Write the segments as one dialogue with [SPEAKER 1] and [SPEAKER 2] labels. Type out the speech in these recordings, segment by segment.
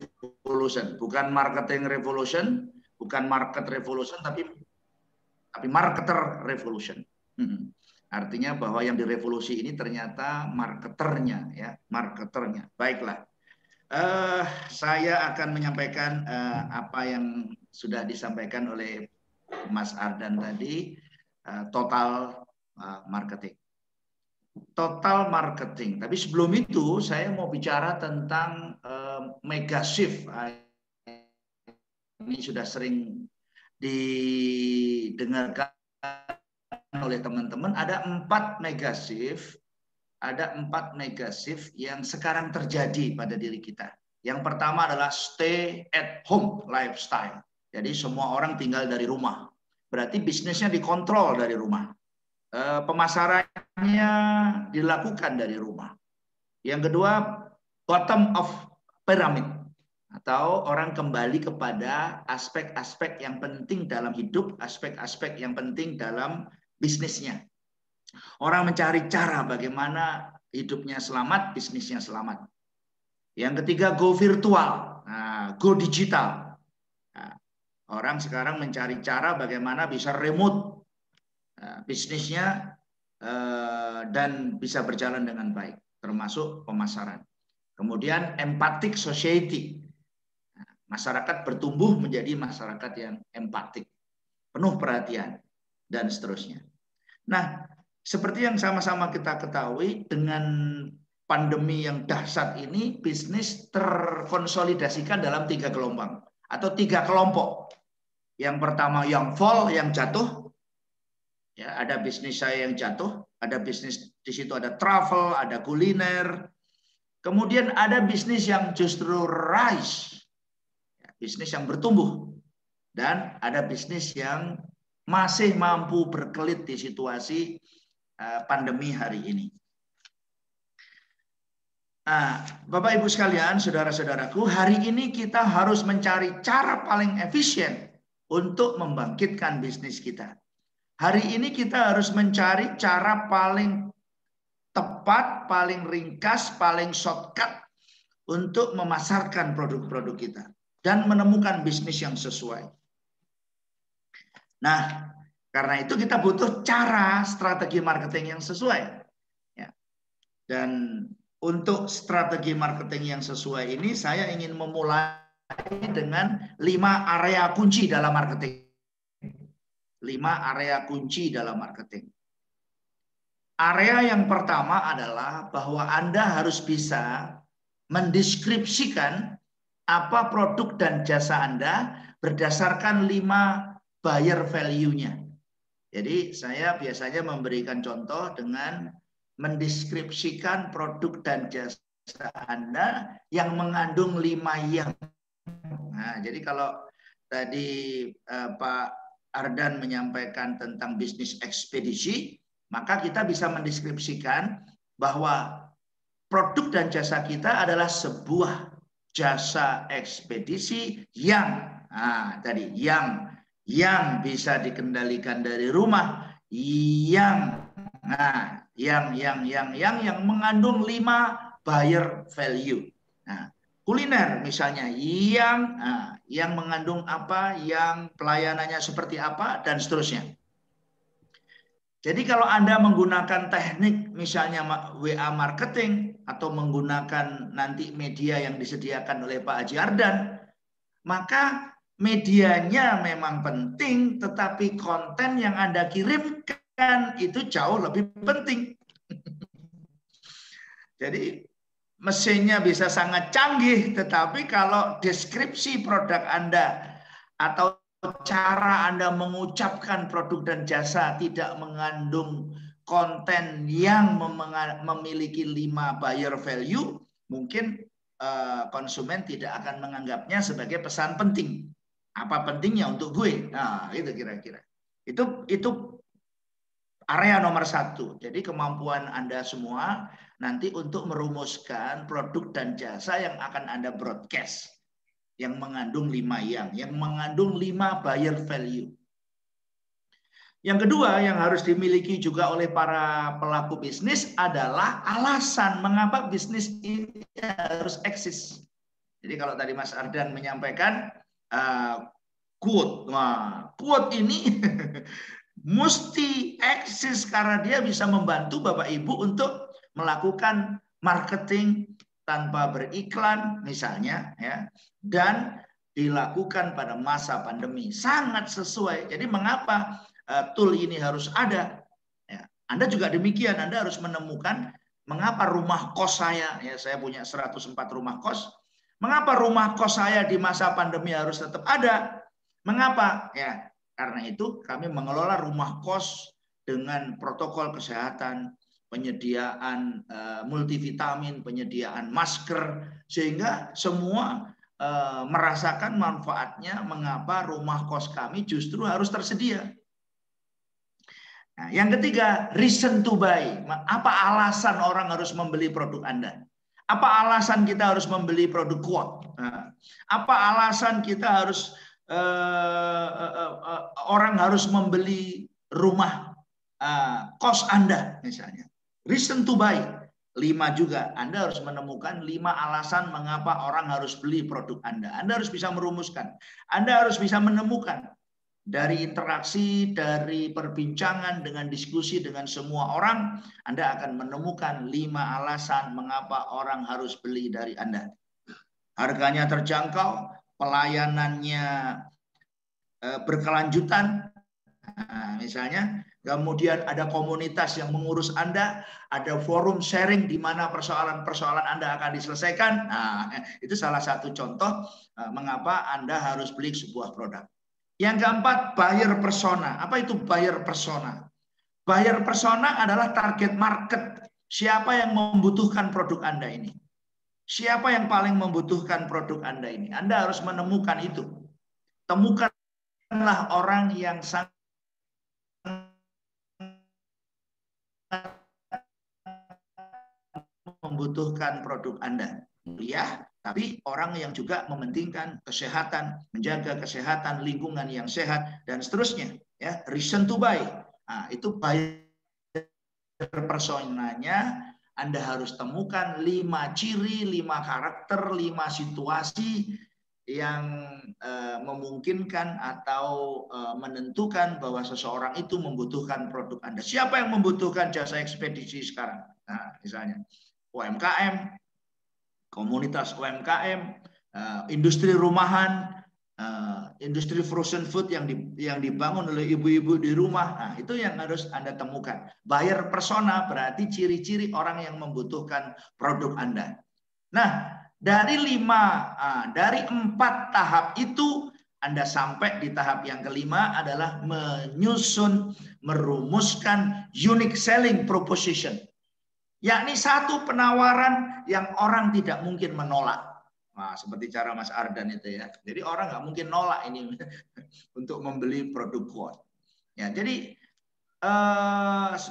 [SPEAKER 1] revolution, bukan marketing revolution, bukan market revolution, tapi marketer revolution. Artinya bahwa yang direvolusi ini ternyata marketernya, ya, marketernya. Baiklah, saya akan menyampaikan apa yang sudah disampaikan oleh Mas Ardan tadi, total marketing. Total marketing. Tapi sebelum itu saya mau bicara tentang mega shift. Ini sudah sering didengarkan oleh teman-teman. Ada 4 mega shift. Ada 4 mega shift yang sekarang terjadi pada diri kita. Yang pertama adalah stay at home lifestyle. Jadi semua orang tinggal dari rumah. Berarti bisnisnya dikontrol dari rumah. Pemasarannya dilakukan dari rumah. Yang kedua, bottom of pyramid, atau orang kembali kepada aspek-aspek yang penting dalam hidup, aspek-aspek yang penting dalam bisnisnya. Orang mencari cara bagaimana hidupnya selamat, bisnisnya selamat. Yang ketiga, go virtual, go digital. Orang sekarang mencari cara bagaimana bisa remote bisnisnya dan bisa berjalan dengan baik, termasuk pemasaran. Kemudian empathic society, masyarakat bertumbuh menjadi masyarakat yang empatik, penuh perhatian, dan seterusnya. Nah, seperti yang sama-sama kita ketahui, dengan pandemi yang dahsyat ini, bisnis terkonsolidasikan dalam 3 gelombang atau 3 kelompok. Yang pertama yang fall, yang jatuh. Ya, ada bisnis saya yang jatuh, ada bisnis di situ ada travel, ada kuliner. Kemudian ada bisnis yang justru rise, ya, bisnis yang bertumbuh. Dan ada bisnis yang masih mampu berkelit di situasi pandemi hari ini. Bapak Ibu sekalian, saudara-saudaraku, hari ini kita harus mencari cara paling efisien untuk membangkitkan bisnis kita. Hari ini kita harus mencari cara paling tepat, paling ringkas, paling shortcut untuk memasarkan produk-produk kita dan menemukan bisnis yang sesuai. Nah, karena itu kita butuh cara strategi marketing yang sesuai. Ya. Dan untuk strategi marketing yang sesuai ini, saya ingin memulai dengan 5 area kunci dalam marketing. 5 area kunci dalam marketing. Area yang pertama adalah bahwa Anda harus bisa mendeskripsikan apa produk dan jasa Anda berdasarkan 5 buyer value-nya. Jadi saya biasanya memberikan contoh dengan mendeskripsikan produk dan jasa Anda yang mengandung 5 yang. Nah, jadi kalau tadi Pak Ardan menyampaikan tentang bisnis ekspedisi, maka kita bisa mendeskripsikan bahwa produk dan jasa kita adalah sebuah jasa ekspedisi yang yang bisa dikendalikan dari rumah, yang mengandung 5 buyer value. Nah, kuliner misalnya yang mengandung apa, yang pelayanannya seperti apa, dan seterusnya. Jadi kalau Anda menggunakan teknik misalnya WA marketing atau menggunakan nanti media yang disediakan oleh Pak Haji Ardan, maka medianya memang penting, tetapi konten yang Anda kirimkan itu jauh lebih penting. Jadi mesinnya bisa sangat canggih, tetapi kalau deskripsi produk Anda atau cara Anda mengucapkan produk dan jasa tidak mengandung konten yang memiliki 5 buyer value, mungkin konsumen tidak akan menganggapnya sebagai pesan penting. Apa pentingnya untuk gue? Nah, itu kira-kira. Itu area nomor 1. Jadi kemampuan Anda semua nanti untuk merumuskan produk dan jasa yang akan Anda broadcast, yang mengandung 5 yang mengandung 5 buyer value. Yang kedua yang harus dimiliki juga oleh para pelaku bisnis adalah alasan mengapa bisnis ini harus eksis. Jadi kalau tadi Mas Ardan menyampaikan quote, nah, quote ini mesti eksis karena dia bisa membantu Bapak Ibu untuk melakukan marketing tanpa beriklan misalnya, ya, dan dilakukan pada masa pandemi. Sangat sesuai. Jadi mengapa tool ini harus ada? Ya, Anda juga demikian. Anda harus menemukan mengapa rumah kos saya, ya saya punya 104 rumah kos. Mengapa rumah kos saya di masa pandemi harus tetap ada? Mengapa? Ya, karena itu kami mengelola rumah kos dengan protokol kesehatan, penyediaan multivitamin, penyediaan masker, sehingga semua merasakan manfaatnya mengapa rumah kos kami justru harus tersedia. Nah, yang ketiga, reason to buy. Apa alasan orang harus membeli produk Anda? Apa alasan kita harus membeli produk quote? Apa alasan kita harus orang harus membeli rumah kos Anda misalnya? Reason to buy. 5 juga. Anda harus menemukan 5 alasan mengapa orang harus beli produk Anda. Anda harus bisa merumuskan. Anda harus bisa menemukan. Dari interaksi, dari perbincangan, dengan diskusi dengan semua orang, Anda akan menemukan 5 alasan mengapa orang harus beli dari Anda. Harganya terjangkau, pelayanannya berkelanjutan, misalnya, kemudian ada komunitas yang mengurus Anda, ada forum sharing di mana persoalan-persoalan Anda akan diselesaikan. Nah, itu salah satu contoh mengapa Anda harus beli sebuah produk. Yang keempat, buyer persona. Apa itu buyer persona? Buyer persona adalah target market. Siapa yang membutuhkan produk Anda ini? Siapa yang paling membutuhkan produk Anda ini? Anda harus menemukan itu. Temukanlah orang yang sangat membutuhkan produk Anda. Ya, tapi orang yang juga mementingkan kesehatan, menjaga kesehatan, lingkungan yang sehat, dan seterusnya. Ya, reason to buy. Nah, itu buyer personanya. Anda harus temukan 5 ciri, 5 karakter, 5 situasi yang memungkinkan atau menentukan bahwa seseorang itu membutuhkan produk Anda. Siapa yang membutuhkan jasa ekspedisi sekarang? Nah, misalnya UMKM, komunitas UMKM, industri rumahan, industri frozen food yang dibangun oleh ibu-ibu di rumah. Nah, itu yang harus Anda temukan. Buyer persona berarti ciri-ciri orang yang membutuhkan produk Anda. Nah, dari 4 tahap itu Anda sampai di tahap yang kelima adalah merumuskan unique selling proposition. Yakni satu penawaran yang orang tidak mungkin menolak. Nah, seperti cara Mas Ardan itu ya. Jadi orang nggak mungkin nolak ini untuk membeli produk quote. Ya, jadi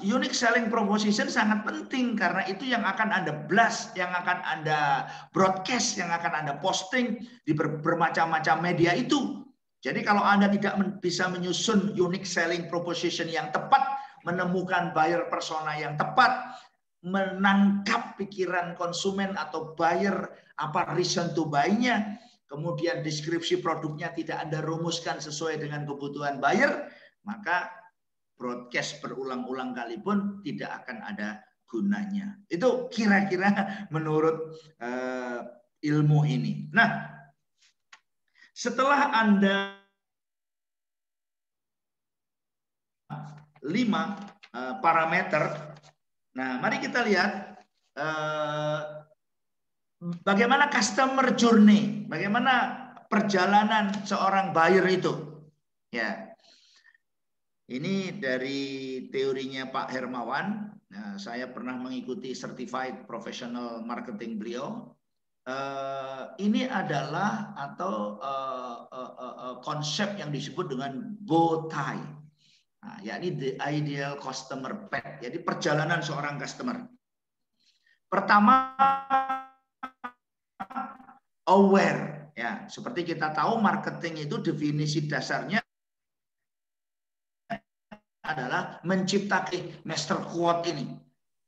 [SPEAKER 1] unique selling proposition sangat penting karena itu yang akan Anda blast, yang akan Anda broadcast, yang akan Anda posting di bermacam-macam media itu. Jadi kalau Anda tidak bisa menyusun unique selling proposition yang tepat, menemukan buyer persona yang tepat, menangkap pikiran konsumen atau buyer, apa reason to buy-nya, kemudian deskripsi produknya tidak Anda rumuskan sesuai dengan kebutuhan buyer, maka broadcast berulang-ulang kali pun tidak akan ada gunanya. Itu kira-kira menurut ilmu ini. Nah, setelah Anda 5 parameter, nah mari kita lihat bagaimana customer journey, bagaimana perjalanan seorang buyer itu. Ya, ini dari teorinya Pak Hermawan. Nah, saya pernah mengikuti Certified Professional Marketing beliau. Ini adalah konsep yang disebut dengan bow tie. Nah, yakni the ideal customer path. Jadi perjalanan seorang customer. Pertama, aware. Ya, seperti kita tahu marketing itu definisi dasarnya adalah menciptakan master quote ini.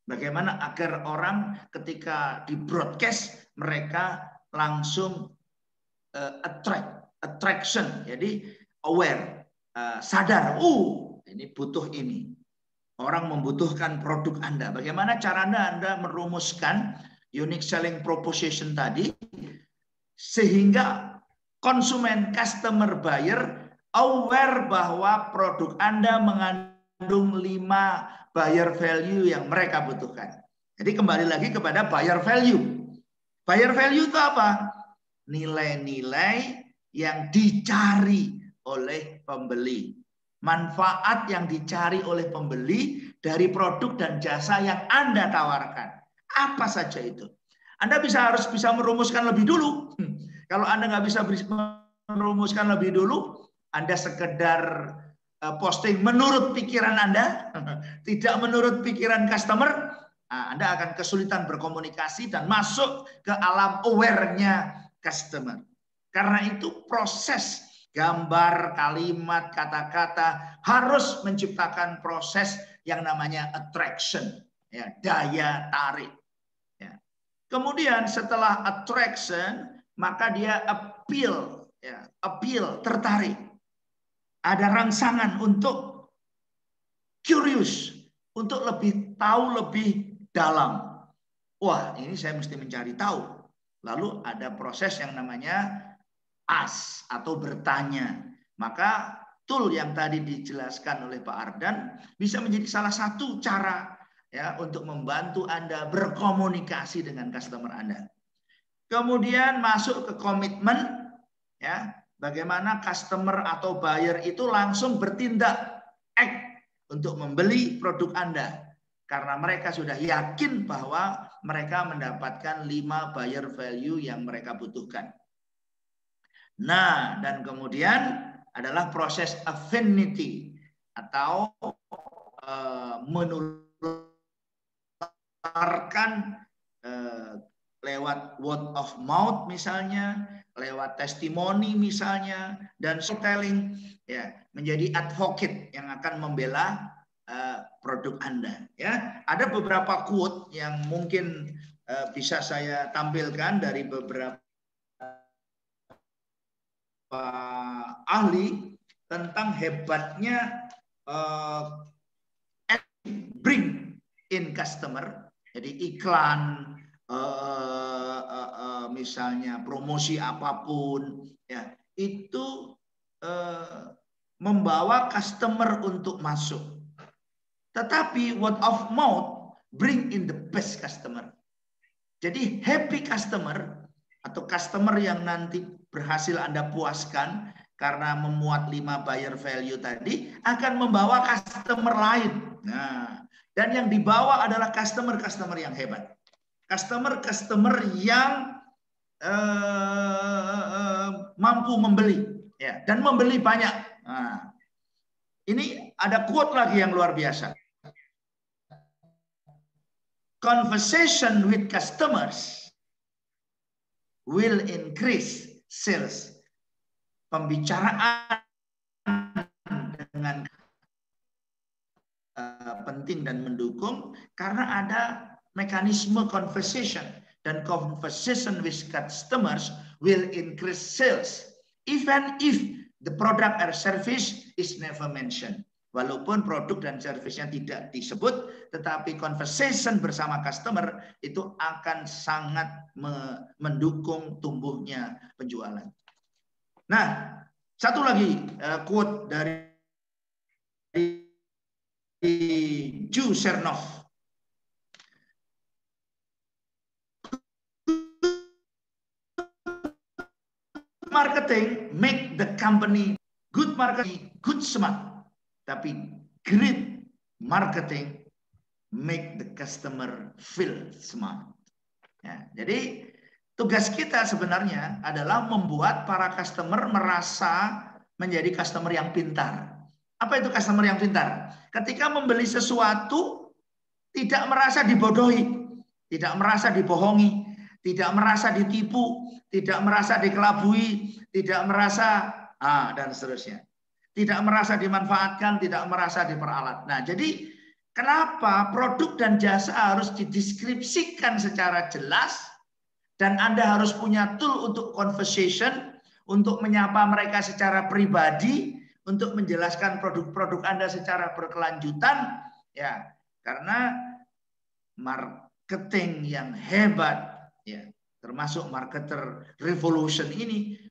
[SPEAKER 1] Bagaimana agar orang ketika di broadcast mereka langsung attraction, jadi aware, sadar, ini butuh ini. Orang membutuhkan produk Anda. Bagaimana cara Anda merumuskan unique selling proposition tadi sehingga konsumen, customer, buyer aware bahwa produk Anda mengandung 5 buyer value yang mereka butuhkan. Jadi kembali lagi kepada buyer value. Buyer value itu apa? Nilai-nilai yang dicari oleh pembeli. Manfaat yang dicari oleh pembeli dari produk dan jasa yang Anda tawarkan. Apa saja itu? Anda harus bisa merumuskan lebih dulu. Kalau Anda nggak bisa merumuskan lebih dulu, Anda sekedar posting menurut pikiran Anda, tidak menurut pikiran customer, Anda akan kesulitan berkomunikasi dan masuk ke alam aware-nya customer. Karena itu proses gambar, kalimat, kata-kata harus menciptakan proses yang namanya attraction, ya, daya tarik. Ya. Kemudian setelah attraction, maka dia appeal, ya, appeal, tertarik. Ada rangsangan untuk curious, untuk lebih tahu lebih dalam. Wah, ini saya mesti mencari tahu. Lalu ada proses yang namanya ask atau bertanya. Maka tool yang tadi dijelaskan oleh Pak Ardan bisa menjadi salah satu cara ya untuk membantu Anda berkomunikasi dengan customer Anda. Kemudian masuk ke komitmen, ya, bagaimana customer atau buyer itu langsung bertindak, act untuk membeli produk Anda. Karena mereka sudah yakin bahwa mereka mendapatkan 5 buyer value yang mereka butuhkan. Nah, dan kemudian adalah proses affinity atau menularkan lewat word of mouth misalnya, lewat testimoni misalnya, dan storytelling, ya, menjadi advocate yang akan membela produk Anda. Ya, ada beberapa quote yang mungkin bisa saya tampilkan dari beberapa ahli tentang hebatnya bring in customer. Jadi iklan, misalnya promosi apapun, ya, itu membawa customer untuk masuk. Tetapi word of mouth bring in the best customer. Jadi happy customer atau customer yang nanti berhasil Anda puaskan karena memuat 5 buyer value tadi akan membawa customer lain. Nah, dan yang dibawa adalah customer-customer yang hebat. Customer-customer yang mampu membeli, ya, dan membeli banyak. Nah, ini ada quote lagi yang luar biasa. Conversation with customers will increase sales. Pembicaraan dengan penting dan mendukung karena ada mekanisme conversation, dan conversation with customers will increase sales even if the product or service is never mentioned. Walaupun produk dan servisnya tidak disebut, tetapi conversation bersama customer itu akan sangat mendukung tumbuhnya penjualan. Nah, satu lagi quote dari Joe Chernoff. Marketing make the company good, marketing good smart. Tapi great marketing make the customer feel smart. Ya, jadi tugas kita sebenarnya adalah membuat para customer merasa menjadi customer yang pintar. Apa itu customer yang pintar? Ketika membeli sesuatu tidak merasa dibodohi, tidak merasa dibohongi, tidak merasa ditipu, tidak merasa dikelabui, tidak merasa dan seterusnya. Tidak merasa dimanfaatkan, tidak merasa diperalat. Nah, jadi kenapa produk dan jasa harus dideskripsikan secara jelas dan Anda harus punya tool untuk conversation, untuk menyapa mereka secara pribadi, untuk menjelaskan produk-produk Anda secara berkelanjutan, ya, karena marketing yang hebat, ya, termasuk marketer revolution ini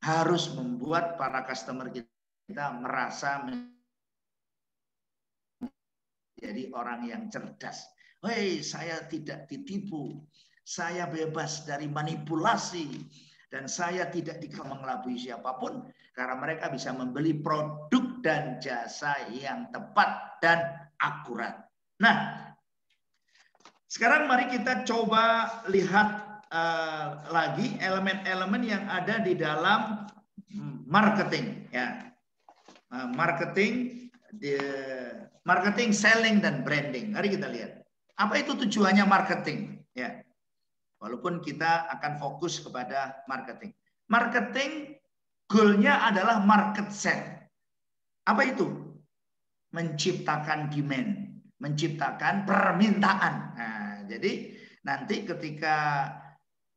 [SPEAKER 1] harus membuat para customer kita merasa menjadi orang yang cerdas. Hei, saya tidak ditipu, saya bebas dari manipulasi, dan saya tidak mengelabui siapapun, karena mereka bisa membeli produk dan jasa yang tepat dan akurat. Nah, sekarang mari kita coba lihat lagi elemen-elemen yang ada di dalam marketing, ya. Marketing, selling, dan branding. Mari kita lihat. Apa itu tujuannya marketing? Ya. Walaupun kita akan fokus kepada marketing. Marketing goalnya adalah market share. Apa itu? Menciptakan demand, menciptakan permintaan. Nah, jadi nanti ketika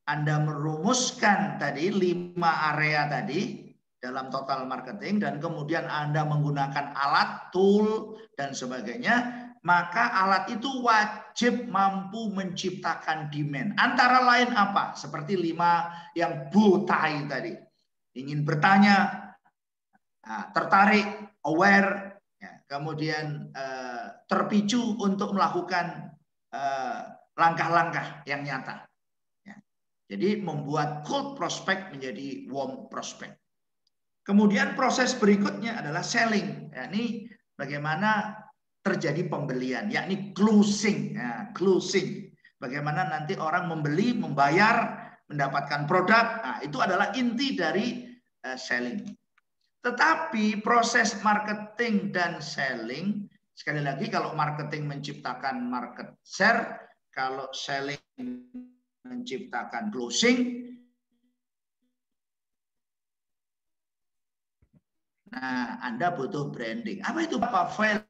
[SPEAKER 1] Anda merumuskan tadi 5 area tadi dalam total marketing, dan kemudian Anda menggunakan alat, tool, dan sebagainya, maka alat itu wajib mampu menciptakan demand. Antara lain apa? Seperti 5 yang butai tadi. Ingin bertanya, tertarik, aware, ya, kemudian terpicu untuk melakukan langkah-langkah yang nyata. Ya. Jadi membuat cold prospect menjadi warm prospect. Kemudian proses berikutnya adalah selling. Ya, ini bagaimana terjadi pembelian, yakni closing. Ya, closing. Bagaimana nanti orang membeli, membayar, mendapatkan produk. Nah, itu adalah inti dari selling. Tetapi proses marketing dan selling, sekali lagi, kalau marketing menciptakan market share, kalau selling menciptakan closing. Nah, Anda butuh branding. Apa itu? Apa value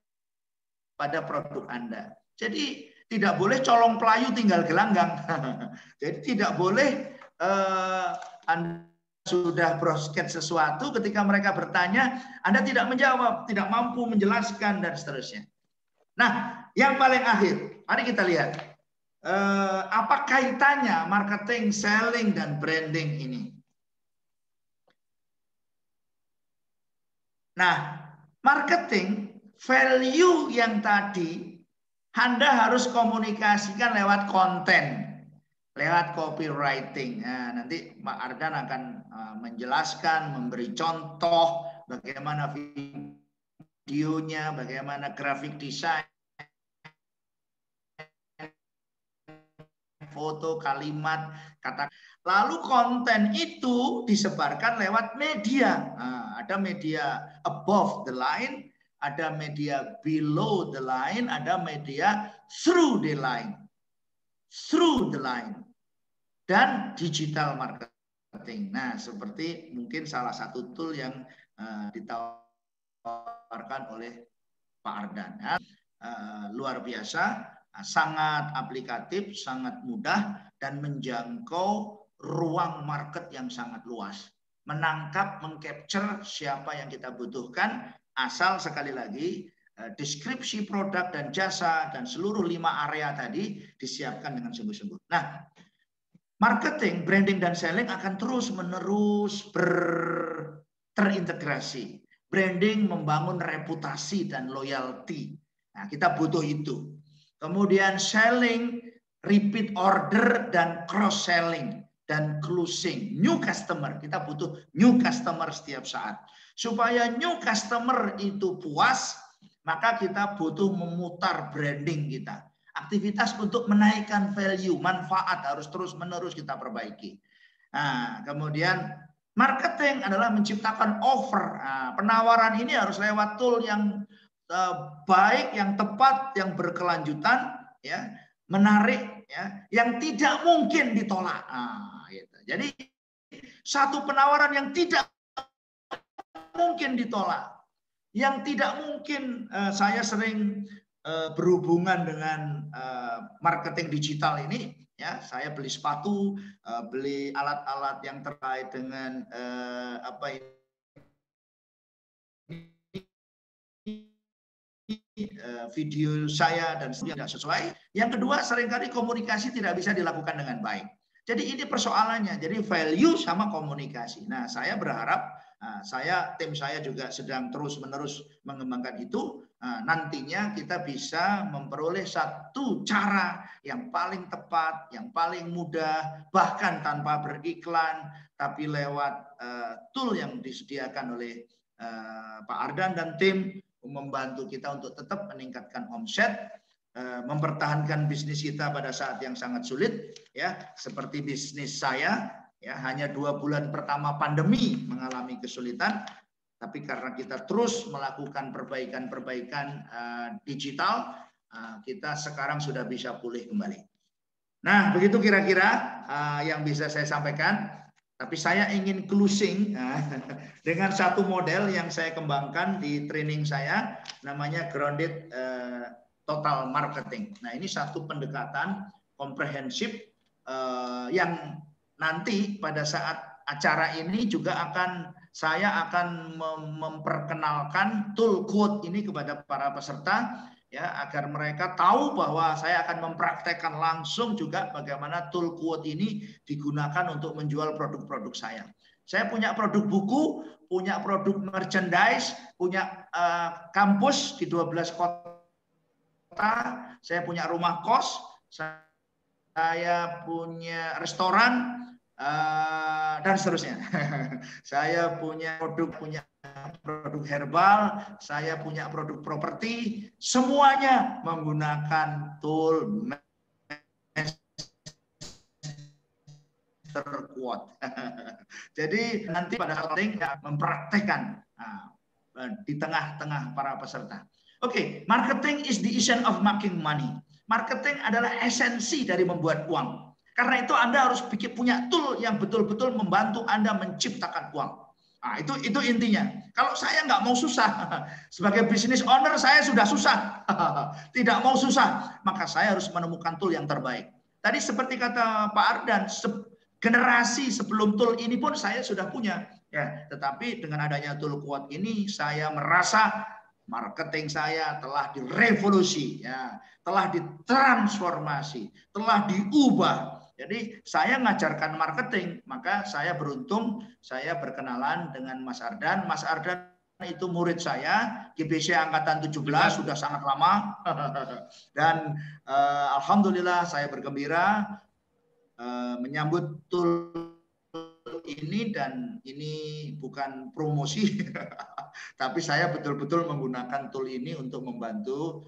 [SPEAKER 1] pada produk Anda? Jadi tidak boleh colong pelayu tinggal gelanggang. Jadi tidak boleh Anda sudah broadcast sesuatu, ketika mereka bertanya, Anda tidak menjawab, tidak mampu menjelaskan, dan seterusnya. Nah, yang paling akhir, mari kita lihat. Apa kaitannya marketing, selling, dan branding ini? Nah, marketing, value yang tadi Anda harus komunikasikan lewat konten, lewat copywriting. Nah, nanti Pak Ardan akan menjelaskan, memberi contoh bagaimana videonya, bagaimana grafik desain, foto, kalimat, kata. Lalu konten itu disebarkan lewat media. Nah, ada media above the line, ada media below the line, ada media through the line. Through the line. Dan digital marketing. Nah, seperti mungkin salah satu tool yang ditawarkan oleh Pak Ardan. Luar biasa. Sangat aplikatif, sangat mudah, dan menjangkau ruang market yang sangat luas. Menangkap, mengcapture siapa yang kita butuhkan, asal sekali lagi deskripsi produk dan jasa dan seluruh 5 area tadi disiapkan dengan sungguh-sungguh. Nah, marketing, branding, dan selling akan terus-menerus terintegrasi. Branding membangun reputasi dan loyalty. Nah, kita butuh itu. Kemudian selling, repeat order, dan cross selling, dan closing. New customer, kita butuh new customer setiap saat. Supaya new customer itu puas, maka kita butuh memutar branding kita. Aktivitas untuk menaikkan value, manfaat harus terus-menerus kita perbaiki. Nah, kemudian marketing adalah menciptakan offer. Nah, penawaran ini harus lewat tool yang baik, yang tepat, yang berkelanjutan, ya, menarik, ya, yang tidak mungkin ditolak. Nah, gitu. Jadi satu penawaran yang tidak mungkin ditolak, yang tidak mungkin. Saya sering berhubungan dengan marketing digital ini, Ya, saya beli sepatu, beli alat-alat yang terkait dengan apa ini, video saya dan tidak sesuai. Yang kedua, seringkali komunikasi tidak bisa dilakukan dengan baik. Jadi ini persoalannya. Jadi value sama komunikasi. Nah, saya berharap tim saya juga sedang terus-menerus mengembangkan itu. Nantinya kita bisa memperoleh satu cara yang paling tepat, yang paling mudah, bahkan tanpa beriklan, tapi lewat tool yang disediakan oleh Pak Ardan dan tim, membantu kita untuk tetap meningkatkan omset, mempertahankan bisnis kita pada saat yang sangat sulit, ya, seperti bisnis saya, ya, hanya 2 bulan pertama pandemi mengalami kesulitan, tapi karena kita terus melakukan perbaikan-perbaikan digital, kita sekarang sudah bisa pulih kembali. Nah, begitu kira-kira yang bisa saya sampaikan. Tapi saya ingin closing dengan satu model yang saya kembangkan di training saya, namanya Grounded Total Marketing. Nah, ini satu pendekatan komprehensif yang nanti pada saat acara ini juga saya akan memperkenalkan tool quote ini kepada para peserta, ya, agar mereka tahu bahwa saya akan mempraktekkan langsung juga bagaimana tool quote ini digunakan untuk menjual produk-produk saya. Saya punya produk buku, punya produk merchandise, punya kampus di 12 kota, saya punya rumah kos, saya punya restoran, dan seterusnya. Saya punya produk herbal, saya punya produk properti, semuanya menggunakan tool terkuat. Jadi nanti pada saat mempraktekkan di tengah-tengah para peserta. Oke, marketing is the essence of making money. Marketing adalah esensi dari membuat uang. Karena itu Anda harus punya tool yang betul-betul membantu Anda menciptakan uang. Nah, itu intinya. Kalau saya nggak mau susah, sebagai business owner saya sudah susah, tidak mau susah, maka saya harus menemukan tool yang terbaik. Tadi seperti kata Pak Ardan, generasi sebelum tool ini pun saya sudah punya, ya. Tetapi dengan adanya tool kuat ini, saya merasa marketing saya telah direvolusi, ya, telah ditransformasi, telah diubah. Jadi saya mengajarkan marketing, maka saya beruntung saya berkenalan dengan Mas Ardan. Mas Ardan itu murid saya, GBC angkatan 17, sudah sangat lama. Dan alhamdulillah saya bergembira menyambut tool ini, dan ini bukan promosi, tapi saya betul-betul menggunakan tool ini untuk membantu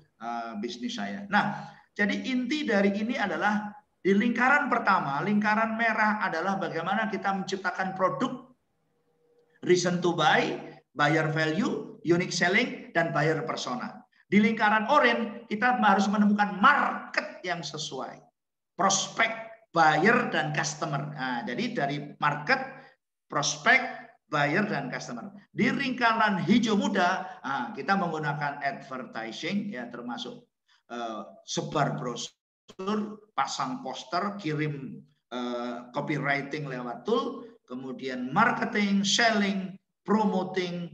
[SPEAKER 1] bisnis saya. Nah, jadi inti dari ini adalah di lingkaran pertama, lingkaran merah adalah bagaimana kita menciptakan produk, reason to buy, buyer value, unique selling, dan buyer persona. Di lingkaran oranye kita harus menemukan market yang sesuai, prospek, buyer, dan customer. Nah, jadi dari market, prospek, buyer, dan customer. Di lingkaran hijau muda, kita menggunakan advertising, ya, termasuk sebar brosur, pasang poster, kirim copywriting lewat tool, kemudian marketing, selling, promoting,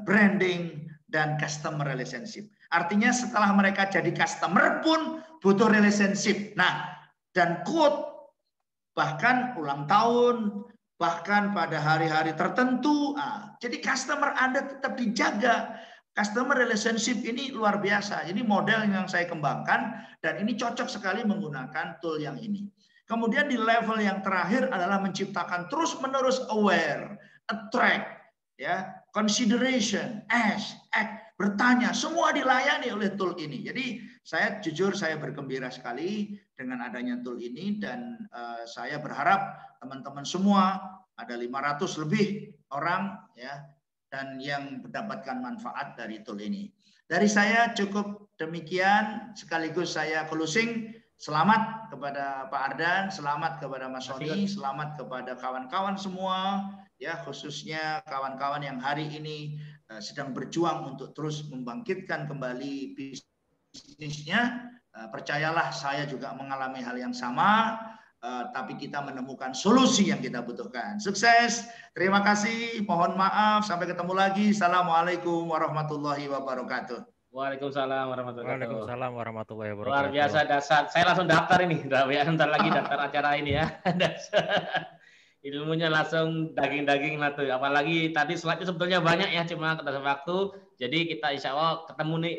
[SPEAKER 1] branding, dan customer relationship. Artinya setelah mereka jadi customer pun butuh relationship. Nah, dan quote, bahkan ulang tahun, bahkan pada hari-hari tertentu. Jadi customer Anda tetap dijaga. Customer relationship ini luar biasa. Ini model yang saya kembangkan, dan ini cocok sekali menggunakan tool yang ini. Kemudian di level yang terakhir adalah menciptakan terus-menerus aware, attract, ya, consideration, ask, act, bertanya, semua dilayani oleh tool ini. Jadi saya jujur, saya bergembira sekali dengan adanya tool ini, dan saya berharap teman-teman semua, ada 500 lebih orang, ya, dan yang mendapatkan manfaat dari tool ini. Dari saya cukup demikian, sekaligus saya closing. Selamat kepada Pak Ardan, selamat kepada Mas Sony, selamat kepada kawan-kawan semua, ya, khususnya kawan-kawan yang hari ini sedang berjuang untuk terus membangkitkan kembali bisnisnya. Percayalah, saya juga mengalami hal yang sama, tapi kita menemukan solusi yang kita butuhkan. Sukses, terima kasih, mohon maaf, sampai ketemu lagi. Assalamualaikum warahmatullahi wabarakatuh.
[SPEAKER 2] Waalaikumsalam warahmatullahi wabarakatuh.
[SPEAKER 3] Waalaikumsalam warahmatullahi wabarakatuh.
[SPEAKER 2] Luar biasa dasar. Saya langsung daftar ini, bentar lagi daftar acara ini ya. Ilmunya langsung daging-daging lah tuh. Apalagi tadi slide-nya sebetulnya banyak ya, cuma keterbatasan waktu. Jadi kita insya Allah ketemu nih